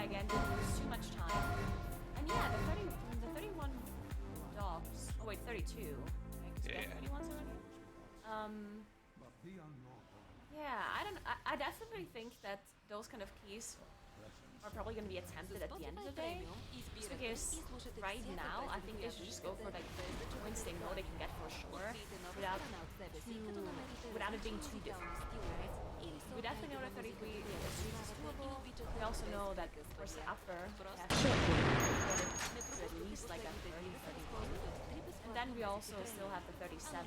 try again, didn't lose too much time. And yeah, the 31 dogs. Oh wait, 32. Because we have 31 already. Yeah, I definitely think that those kind of keys are probably going to be attempted at the end of the day. Just because right now, I think they should just go for like the points they know they can get for sure without it being too difficult, right? We definitely know that 33 is doable. We also know that, of course, the upper we have to get it to at least like a 30, 31. And then we also still have the 37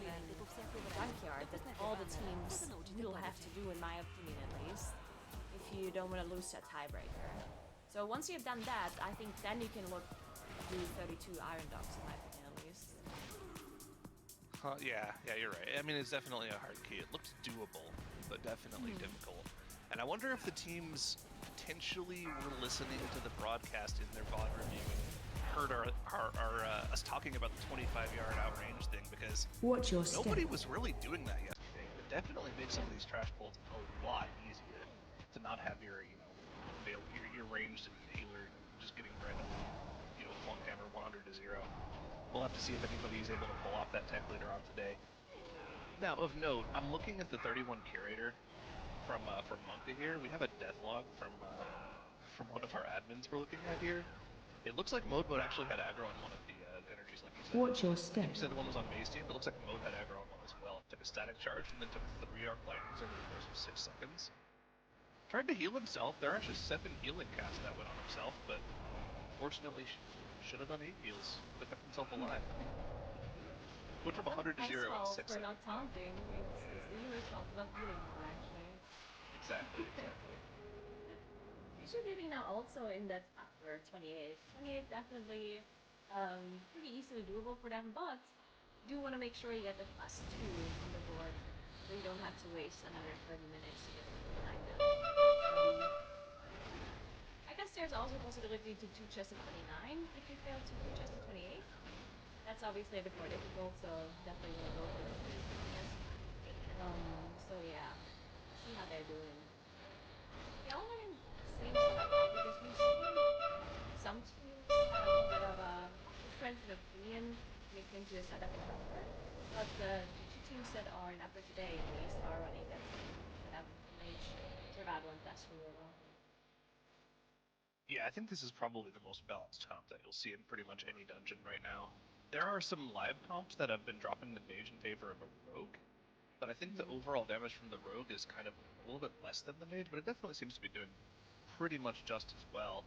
junkyard that all the teams will have to do, in my opinion at least, if you don't want to lose to a tiebreaker. So once you've done that, I think then you can look to do 32 Iron Dogs, in my opinion at least. Yeah, you're right. I mean, it's definitely a hard key. It looks doable, but definitely difficult. And I wonder if the teams potentially were listening to the broadcast in their VOD review and heard us talking about the 25-yard outrange thing, because nobody was really doing that yesterday. It definitely makes some of these trash pulls a lot easier to not have your ranged healer just getting randomly, flunk hammer 100 to 0. We'll have to see if anybody's able to pull off that tech later on today. Now, of note, I'm looking at the 31 curator from Monka here. We have a death log from one of our admins we're looking at here. It looks like Modebot actually had aggro on one of the energies, like you said. Watch your step. You said the one was on base team, but it looks like Mode had aggro on one as well. Took a static charge and then took 3 arc lightnings over the course of 6 seconds. Tried to heal himself. There are actually 7 healing casts that went on himself, but unfortunately should have done 8 heals. Would have kept himself alive. Went from 100 to 0 in 6 seconds. For not taunting. It's the healer's fault for not healing more, actually. Exactly. You should be now also in that upper 28. 28 definitely pretty easily doable for them, but you do want to make sure you get the +2 on the board, so you don't have to waste another 30 minutes to get behind them. I guess there's also a possibility to 2-chest at 29 if you fail to 2-chest at 28. That's obviously a bit more difficult, so definitely want to go for the 2-chest. So yeah, see how they're doing. The only seems like because we've seen some teams have a little bit of a difference in opinion when it came to the setup in upper, but the 2 teams that are in upper today at least are running that setup, mage, survival, and test removal. Yeah, I think this is probably the most balanced comp that you'll see in pretty much any dungeon right now. There are some live comps that have been dropping the mage in favor of a rogue, but I think the overall damage from the rogue is kind of a little bit less than the mage, but it definitely seems to be doing pretty much just as well.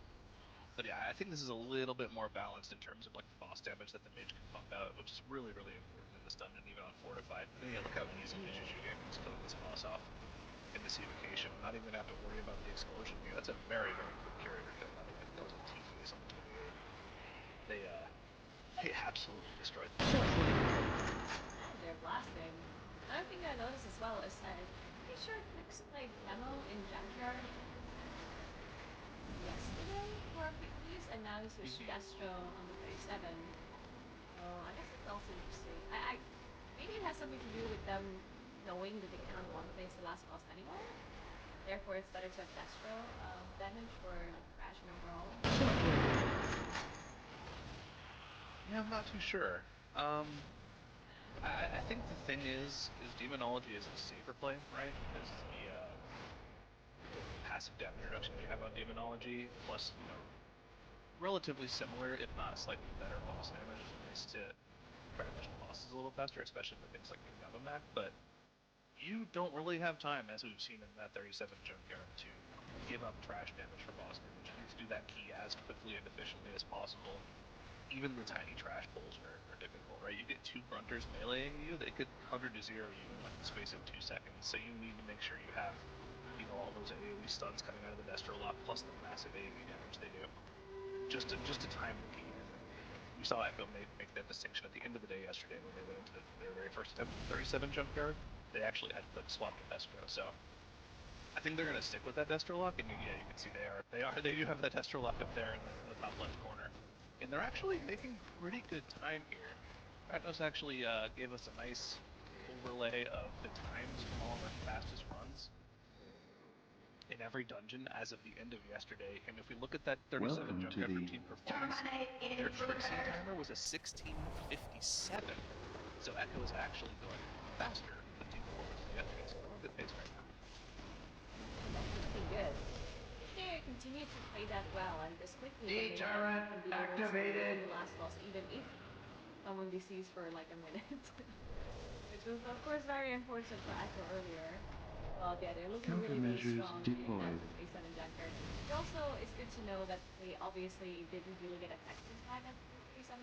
But yeah, I think this is a little bit more balanced in terms of like the boss damage that the mage can pump out, which is really, really important in this dungeon, even on Fortified. And yeah, look how easy Juju game is killing this boss off in this evocation. Not even gonna have to worry about the explosion here. That's a very, very quick curator kill, by the way. That was a T-face on the 28. They absolutely destroyed them. They're blasting. Another thing I noticed as well is that I'm pretty sure Fix played demo in Junkyard yesterday for a quick piece, and now he's switched to Destro on the 37. So I guess it's also interesting. Maybe it has something to do with them knowing that they can't one-face the last boss anyway. Therefore, it's better to have Destro damage for Crash and overall. Yeah, I'm not too sure. I think the thing is Demonology is a safer play, right? Because the passive damage reduction you have on Demonology, plus, relatively similar, if not slightly better boss damage, is to try to push the bosses a little faster, especially for things like Gavamak, but you don't really have time, as we've seen in that 37 Junkyard, to give up trash damage for boss damage. You need to do that key as quickly and efficiently as possible. Even the tiny trash pulls are difficult, right? You get 2 grunters meleeing you, they could 100 to 0 you in like the space of 2 seconds, so you need to make sure you have, all those AoE stuns coming out of the Destro lock, plus the massive AoE damage they do, just to time the key. We saw Echo make that distinction at the end of the day yesterday when they went into their very first attempt at 37 Junkyard. They actually had to swap the Destro, so I think they're going to stick with that Destro lock, and yeah, you can see they do have that Destro lock up there in the top left corner. And they're actually making pretty good time here. Ratnos actually gave us a nice overlay of the times from all of our fastest runs. in every dungeon as of the end of yesterday. And if we look at that 37 Welcome to Junkrat the routine performance, their Trixie timer was a 16:57. So Echo is actually going faster than Team Performance did yesterday. So they're on a good pace right now. That's looking good. If they continue to play that well and this quickly, then they turret can be able to activated. win the last boss, even if someone DCs for like a minute. Which was of course very important for Echo earlier. But yeah, they're looking really, really Countermeasures strong deployed. in that 37 Junker. It also, it's good to know that they obviously didn't really get affected by that 37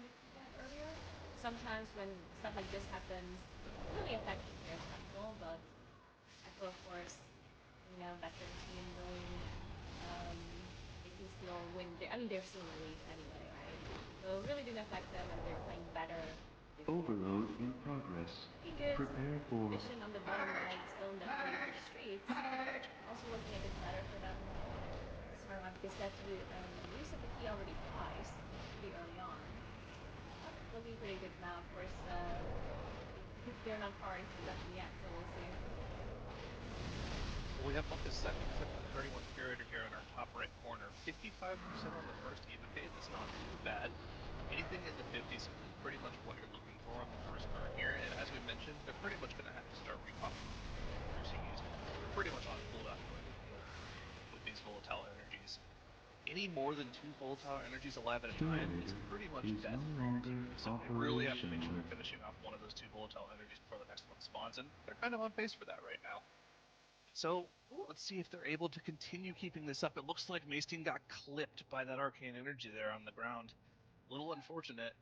earlier. Sometimes when stuff like this happens, it really affects the player's control, but Echo, of course, you know, veteran team going, they can still win. I mean, they're still in the lead anyway, right? So it really didn't affect them, and they're playing better. Overload in progress. Pretty good. Prepare for Vision on the bottom right, still definitely for streets. Also looking a bit better for them. Smart because that's use of the key already twice, pretty early on. Looking pretty good now, of course. They're not far into the dungeon yet, so we'll see. Well, we have bumped to 70% with the 31 Curator here in our top right corner. 55% on the first evocate, that's not too bad. Anything in the 50s is pretty much what you're looking for on the first turn here, and as we mentioned, they're pretty much going to have to start recalling CUs. They're pretty much on cooldown going to the field with these volatile energies. Any more than 2 volatile energies alive at a time is pretty much dead for your team. So they really have to make sure they're finishing off one of those 2 volatile energies before the next one spawns, and they're kind of on pace for that right now. So let's see if they're able to continue keeping this up. It looks like Mace got clipped by that arcane energy there on the ground. A little unfortunate,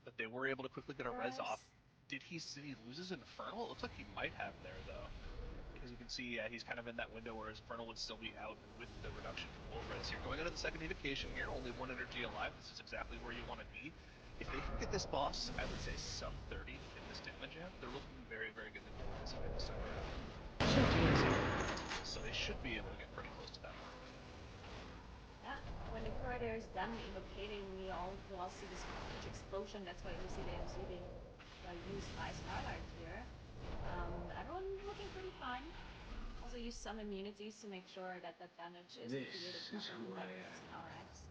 but they were able to quickly get a res off. Did he lose his Infernal? It looks like he might have there, though. Because you can see, he's kind of in that window where his Infernal would still be out with the reduction from full res here. Going into the second evocation here, only 1 energy alive. This is exactly where you want to be. If they can get this boss, I would say sub 30 in this damage amp, they're looking very, very good in this fight this time around. So they should be able to get pretty close to that mark. Yeah, when the corridor is done evocating, we'll all see this huge explosion. That's why you see the MC being used by Starlight here. Everyone looking pretty fine. Also use some immunities to make sure that the damage is created properly by using RX.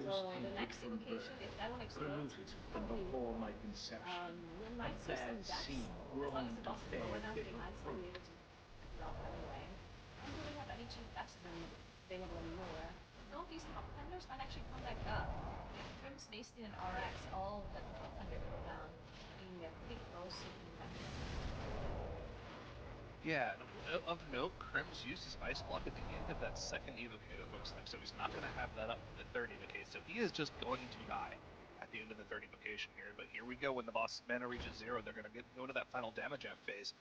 So the next invocation, if that one explodes, before my conception, we might see some deaths. As long as the boss is low enough, they might still be able to drop anyway. I don't really have any cheap deaths available anymore. Some of these top tenders might actually come back up. Crim's, Nasty, and RX, all that top tender cooldown, being pretty close to being back. Yeah, of note, Crim's used his Ice Block at the end of that second evocate, it looks like, so he's not going to have that up for the third evocate, so he is just going to die at the end of the third evocation here. But here we go, when the boss mana reaches 0, they're going to go into that final damage amp phase.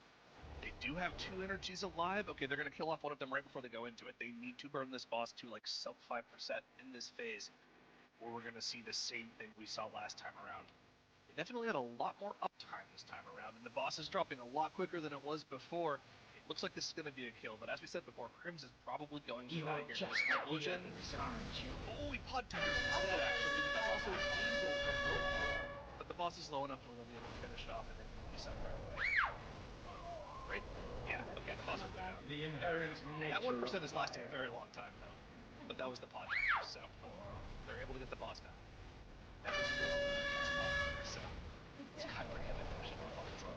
They do have 2 energies alive. Okay, they're going to kill off one of them right before they go into it. They need to burn this boss to like sub 5% in this phase, or we're going to see the same thing we saw last time around. They definitely had a lot more uptime this time around, and the boss is dropping a lot quicker than it was before. It looks like this is going to be a kill, but as we said before, Crims is probably going to die here. This explosion. Oh, he pod tenders instead, actually. That's also evil from Hope. But the boss is low enough where they'll be able to finish it off and then be set right away. Right? Yeah, okay, the boss will go down. the inherent nature That 1% is of lasting a very long time, though. But that was the pod tender, so they're able to get the boss down. That was so Skylar had that mission on the drone.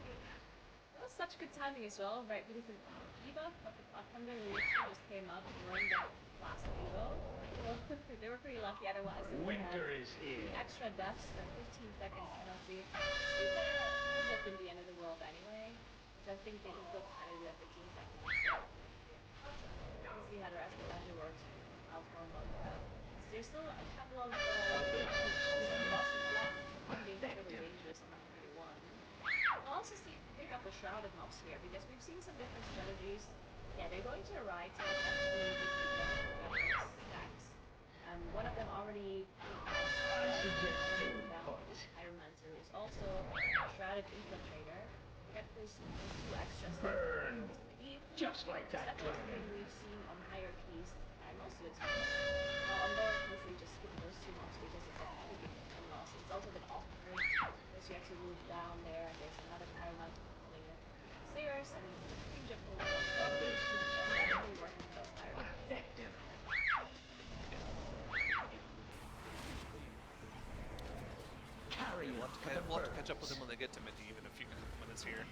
That was such good timing as well, right? Because the debuff of the pot tender literally just came up during the last evo. So they were pretty lucky otherwise. winter is here. Extra deaths, 15 seconds penalty. Would have been the end of the world anyway. Which I think they can still kind of do at 15 seconds. Because he had the rest of the dungeon works out for a month. There's still a couple of bosses left. One being really dangerous on 31. We'll also see pick up the Shrouded mobs here because we've seen some different strategies. Yeah, they're going to the right, so that's definitely the stacks. One of them already Pyromancer is also a Shrouded Infiltrator. Get those 2 extra Burn! speed. Just like that That's something dragon. we've seen on higher keys, and most of it's on lower keys we just skip those 2 mobs because it's a pretty big loss. It's also a bit awkward because you actually move down there and there's another Pyromancer pulling it. Stairs and it's a pretty difficult. Definitely working those higher keys. We'll have to catch up with him when they get to Mythic in a few minutes here.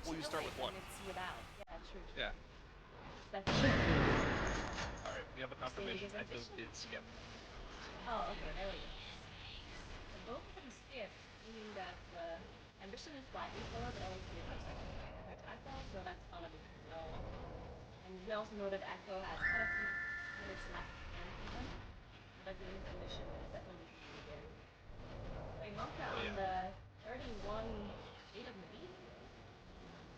Well, you start with one. It's without. Yeah, true. Yeah. Definitely. Alright, we have a confirmation. Echo did skip. Oh, okay, there we go. So both of them skip, meaning that Ambition is slightly slower, but only 3% compared to Echo, so that's not a big deal. And we also know that Echo has quite a few minutes left in season, so that means Ambition is definitely easier. So Imonka on the 31 8 of the beat.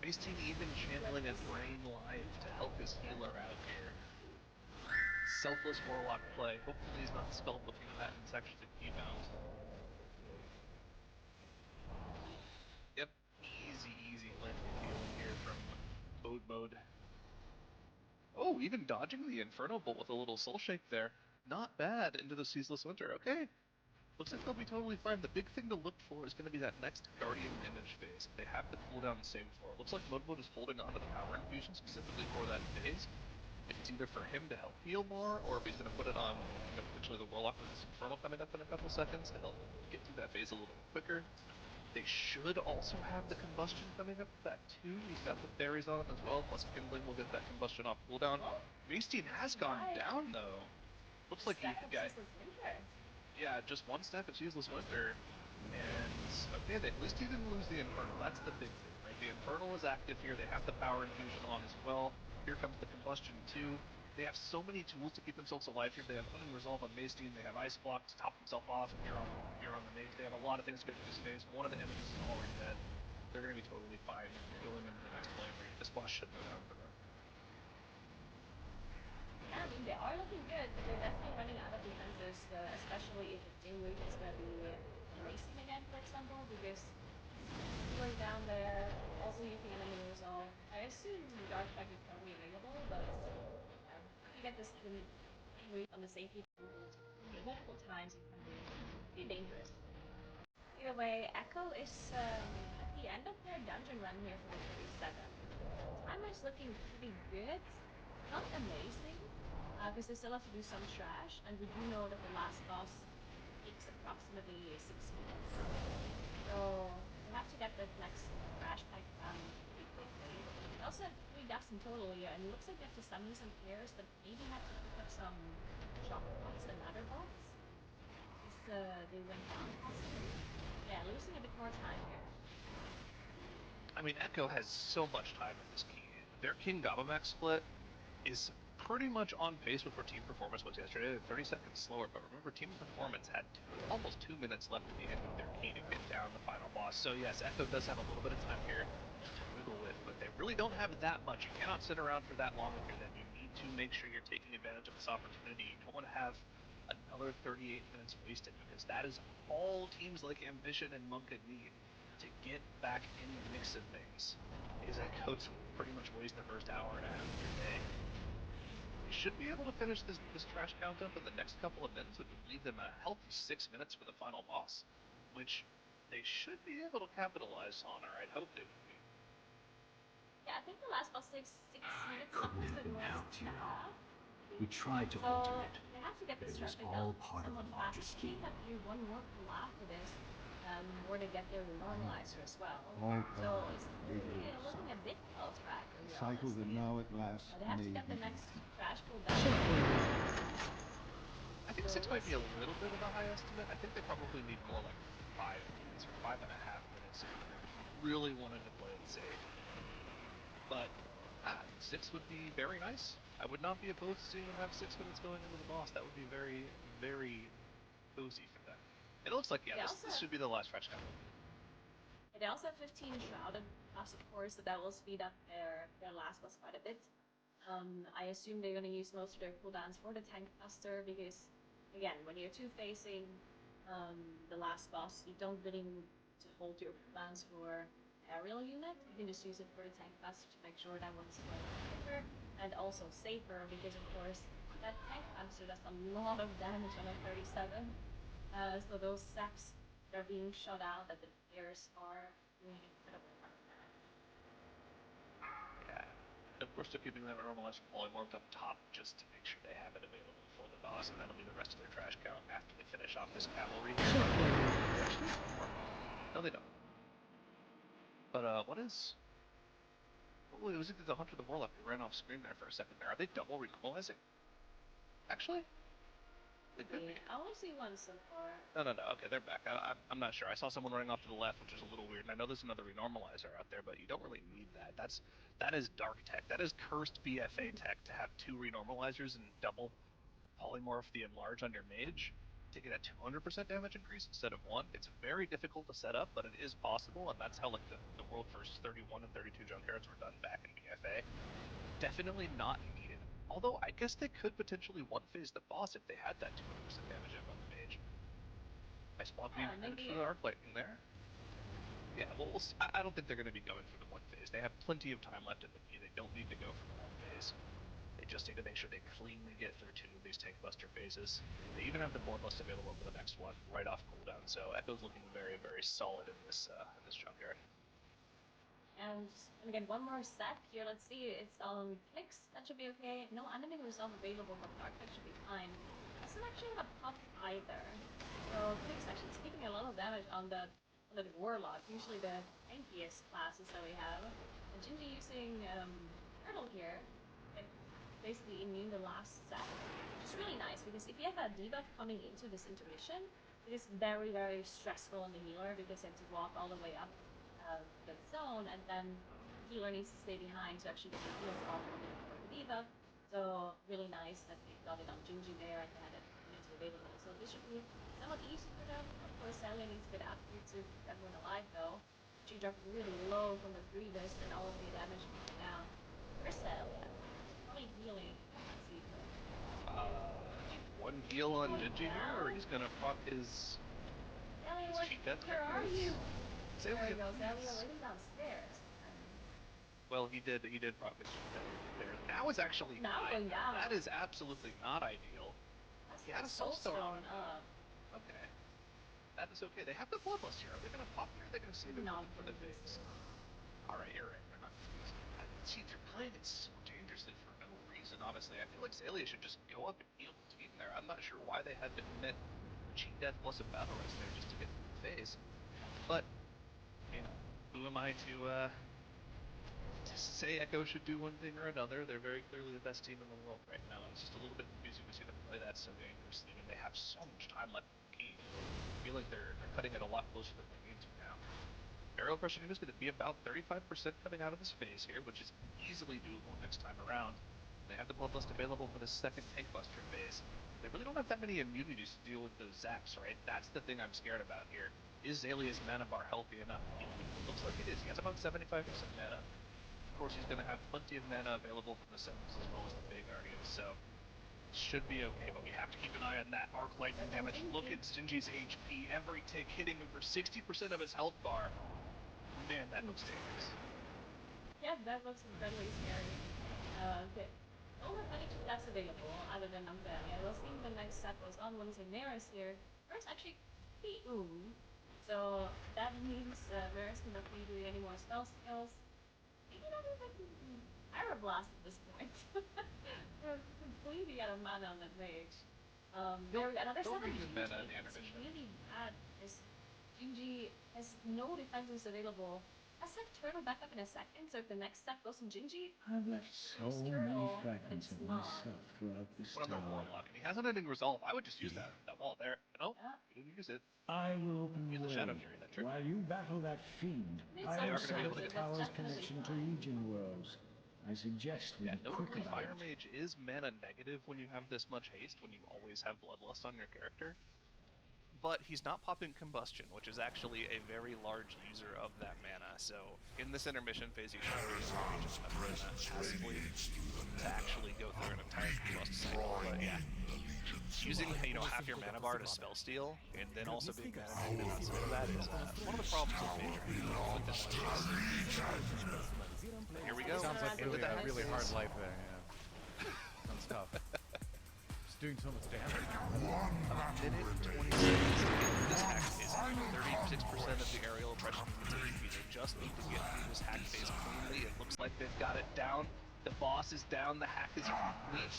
Beasting even channeling a Drain Life to help his healer out here. Selfless Warlock play. Hopefully he's not spell booking that and it's actually the key bound. Yep, easy plenty of healing here from mode. Oh, even dodging the Inferno Bolt with a little Soul Shake there. Not bad into the Ceaseless Winter. Okay. Looks like they'll be totally fine. The big thing to look for is going to be that next Guardian Image phase. They have the cooldown saved for it. Looks like Mode is holding on to the Power Infusion specifically for that phase. It's either for him to help heal more, or if he's going to put it on, potentially the Warlock with his Inferno coming up in a couple seconds to help get through that phase a little bit quicker. They should also have the Combustion coming up with that too. He's got the Fairies on it as well, plus Kindling will get that Combustion off cooldown. Beasting has gone down though. Looks like he got... Yeah, just one stack of Ceaseless Winter, and okay, at least he didn't lose the Infernal. That's the big thing, right? The Infernal is active here. They have the Power Infusion on as well. Here comes the Combustion too. They have so many tools to keep themselves alive here. They have Unresolve on Maestein. They have Ice Block to top himself off here on the Mage. They have a lot of things to get through this phase. One of the enemies is already dead. They're going to be totally fine going into the next flame rate. This boss should go down for them. Yeah, I mean, they are looking good, but they're definitely running out of defenses, especially if the team week is going to be racing again, for example, because healing down there, also using enemy resolve. I assume Dark Strike is probably available, but if you get this team week on the same team multiple times, it can be dangerous. Either way, Echo is at the end of their dungeon run here for the 37. Timer is looking pretty good. Not amazing, because they still have to do some trash, and we do know that the last boss takes approximately 6 minutes. So we have to get the next trash pack done pretty quickly. We also have 3 deaths in total here, and it looks like we have to summon some players that maybe have to pick up some shock bots and other bots. Because they went down possibly. Yeah, losing a bit more time here. I mean, Echo has so much time in this key. Their King Gabamag split is pretty much on pace with where Team Performance was yesterday. 30 seconds slower, but remember, Team Performance had almost 2 minutes left at the end of their key to get down the final boss. So yes, Echo does have a little bit of time here to wiggle with, but they really don't have that much. You cannot sit around for that long here. Then you need to make sure you're taking advantage of this opportunity. You don't want to have another 38 minutes wasted, because that is all teams like Ambition and Monka need to get back in the mix of things. Is Echo to pretty much waste the first hour and a half of your day. They should be able to finish this trash count up in the next couple of minutes, which would leave them a healthy 6 minutes for the final boss, which they should be able to capitalize on, or I'd hope they would be. Yeah, I think the last boss takes 6 minutes, couldn't sometimes have it been was healthier. half. We tried to So alter it, they have to get but this it was traffic all done part of a somewhat larger fast. scheme. They have to do one more pull after this, before they get their normalizer as well. All So power, it's big really work, looking a son. bit off track, to A be cycle honest. that now at last They have to may get the begin. next trash pull done. I think 6 might be a little bit of a high estimate. I think they probably need more like 5 minutes or 5.5 minutes if they really wanted to play it safe. But 6 would be very nice. I would not be opposed to seeing them have 6 minutes going into the boss. That would be very, very cozy for them. It looks like, yeah, this should be the last trash count. They also have 15 Shrouded plus, of course, so that will speed up their last boss quite a bit. I assume they're going to use most of their cooldowns for the tank buster, because, again, when you're two-facing the last boss, you don't really need to hold your cooldowns for aerial unit. You can just use it for the tank buster to make sure that one's quicker and also safer, because, of course, that tank buster does a lot of damage on a 37. So those saps that are being shot out at the players are doing incredible work. Yeah. And of course, they're keeping that normalized polymorph up top just to make sure they have it available for the boss, and that'll be the rest of their trash count after they finish off this cavalry. No, they don't. But, what is... Oh, it was either the Hunter or the Warlock who ran off screen there for a second there. Are they double renormalizing? Actually? They could be. I only see one so far. No. Okay, they're back. I'm not sure. I saw someone running off to the left, which is a little weird. And I know there's another renormalizer out there, but you don't really need that. That is dark tech. That is cursed BFA tech to have 2 renormalizers and double polymorph the enlarge on your mage to get a 200% damage increase instead of 1. It's very difficult to set up, but it is possible, and that's how like the world first 31 and 32 Junkyards were done back in BFA. Definitely not needed. Although, I guess they could potentially one-phase the boss if they had that 200% damage up on the mage. Nice block being finished for the Arc Lightning there. Yeah, well, we'll see. I don't think they're going to be going for the one-phase. They have plenty of time left in the key. They don't need to go for the one-phase. They just need to make sure they cleanly get through 2 of these Tank Buster phases. They even have the Bloodlust available for the next one, right off cooldown, so Echo's looking very, very solid in this Junkyard. And again, one more set here. Let's see. It's clicks. That should be okay. No enemy resolve available, but dark tech should be fine. Doesn't actually have a pop either. So clicks actually taking a lot of damage on the warlock. Usually the tankiest classes that we have. And Gingy using turtle here. It basically immune the last set, which is really nice because if you have a debuff coming into this intermission, it is very, very stressful on the healer because they have to walk all the way up the zone, and then the healer needs to stay behind to actually get the heals off for the debuff. So really nice that they got it on Gingy there and they had it available. So this should be somewhat easy for them. Of course, Salia needs to get after it to keep everyone alive though. She dropped really low from the Grievous and all of the damage coming down. Where's Salia? Probably healing. Let's see. One heal on Gingy here, or he's gonna proc his cheat death. Where are you? There we go, Salia waiting downstairs. Well, he did proc his cheat death there. Now is actually now going down. That is absolutely not ideal. That's He had a soul soulstone up. Okay. That is okay. They have the Bloodlust here. Are they gonna pop here? They're gonna save it Not for the for this. base. Alright, you're right. They're not freezing. See, they're playing it so dangerously for no reason, honestly. I feel like Zaylia should just go up and heal the team there. I'm not sure why they had to commit Cheat Death plus a Battle Rest there just to get through the phase. But, you know, who am I to say Echo should do one thing or another? They're very clearly the best team in the world right now. It's just a little bit confusing to see them play that so dangerously when they have so much time left in the game. I feel like they're cutting it a lot closer than they need to now. Barrel crushing is going to be about 35% coming out of this phase here, which is easily doable next time around. They have the Bloodlust available for the second Tank Buster phase. They really don't have that many immunities to deal with those zaps, right? That's the thing I'm scared about here. Is Zaylia's mana bar healthy enough? It looks like it is. He has about 75% mana. Of course, he's going to have plenty of mana available from the Sevens as well as the Big Guardians, so should be okay, but we have to keep an eye on that arc lightning damage. Look at Stingy's HP. Every tick hitting him for 60% of his health bar. Man, that looks dangerous. Yeah, that looks incredibly scary. They don't have many stats available other than Amphelia. We'll see the next set goes on when Zayneris here. First, actually, the So that means Varus cannot be doing any more spell skills. Maybe not even Pyroblast at this point. We're completely out of mana on that mage. There we go. Another Don't 7 use mana in the It's intermission. really bad. Gingy has no defenses available. I set Turtle back up in a second, so if the next step goes in Gingy, I've left so It's many turtle, fragments but of it's not. myself throughout this What on the tower. Warlock? And he has an ending resolve. I would just use that wall there. You know? Yeah. You didn't use it. I will open Use the the way Shadow Fury, that trick. while you battle that fiend. It's I They will are gonna be able to sever the get tower's definitely connection to fine. Legion worlds. I suggest we Yeah, be quick notably, about Fire it. Mage is mana negative when you have this much haste, when you always have Bloodlust on your character. But he's not popping Combustion, which is actually a very large user of that mana. So in this intermission phase, you should be able to reach enough mana passively to actually go through an entire combust cycle. But yeah, using half your mana bar to spell steal, and then also being mana negative outside of that is one of the problems with Mage with this much haste. But here we go. Sounds like Into really, the a really hard phase. life there, yeah. Sounds tough. Just doing so much damage. Minute 26. This hack is 36% of the aerial oppression units HP. They just need to get through this hack phase cleanly. It looks like they've got it down. The boss is down. The hack is complete.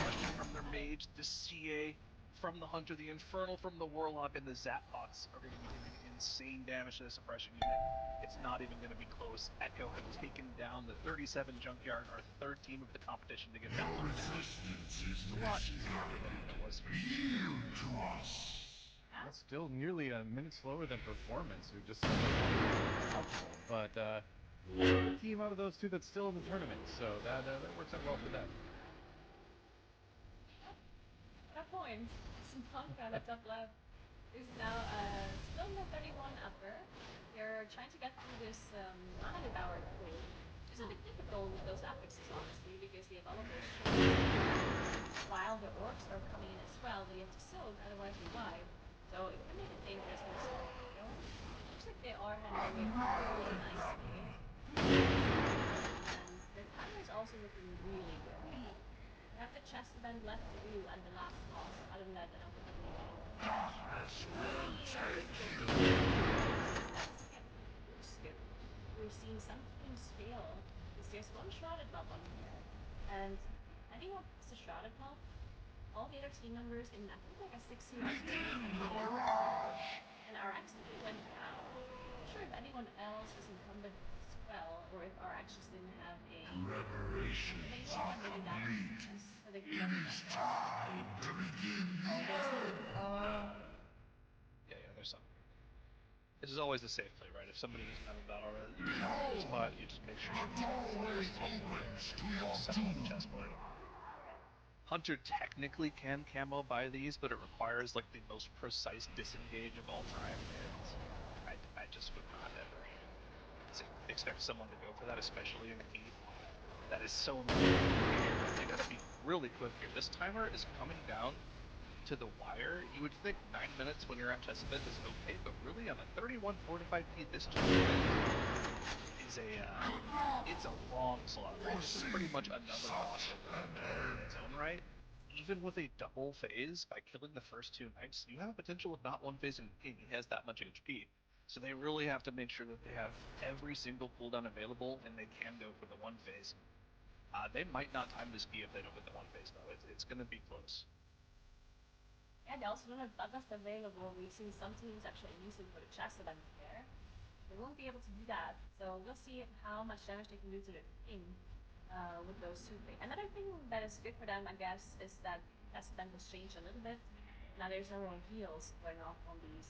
Question from their mage, the CA from the Hunter, the Infernal from the Warlock, and the Zap bots are going to be doing insane damage to this oppression unit. It's not even going to be close. Echo have taken down the 37 Junkyard, our third team of the competition to get that one down. A lot easier for them than it was for me. That's still nearly a minute slower than Performance, who just helpful. But team out of those two that's still in the tournament, so that works out well for them. At a point, Santonka at the top left is now still in the 31 upper. They're trying to get through this mana devoured pool. It's a bit difficult with those affixes, honestly, because the available while the orcs are coming in as well, they have to soak, otherwise they die. So it can make it dangerous in this scenario. Looks like they are handling it really nicely. And their timer is also looking really good. They have the chest event left to do and the last boss. Other than that, I don't think they can do anything. We're seeing some teams fail because there's one Shrouded mob on here. And anyone who has a Shrouded mob, all the other team members in I think like a 6 and RX went down. I'm not sure if anyone else is incumbent as well, or if RX just didn't have a Preparations maybe are that complete. so they can It is time to begin the Yeah, there's some. This is always a safe play, right? If somebody doesn't have a battle res, you just have a spot, you just make sure you set up the chessboard. Hunter technically can camo by these, but it requires like the most precise disengage of all time, and I just would not ever even expect someone to go for that, especially in heat. That is so important. They gotta be really quick here. This timer is coming down to the wire. You would think 9 minutes when you're at chess event is okay, but really on a 31:45p, this chess event is it's a long slog. Right? This is pretty much another boss in its own right. even with a double phase, by killing the first two knights, you have a potential of not one phase and he has that much HP. So they really have to make sure that they have every single cooldown available and they can go for the one phase. They might not time this key if they don't get the one phase though. It's going to be close. Yeah, they also don't have Bloodlust available. We've seen some teams actually use it for the chest of Venthyr. They won't be able to do that, so we'll see how much damage they can do to the king with those two things. Another thing that is good for them, I guess, is that as them was changed a little bit. Now there's no more heals going off on these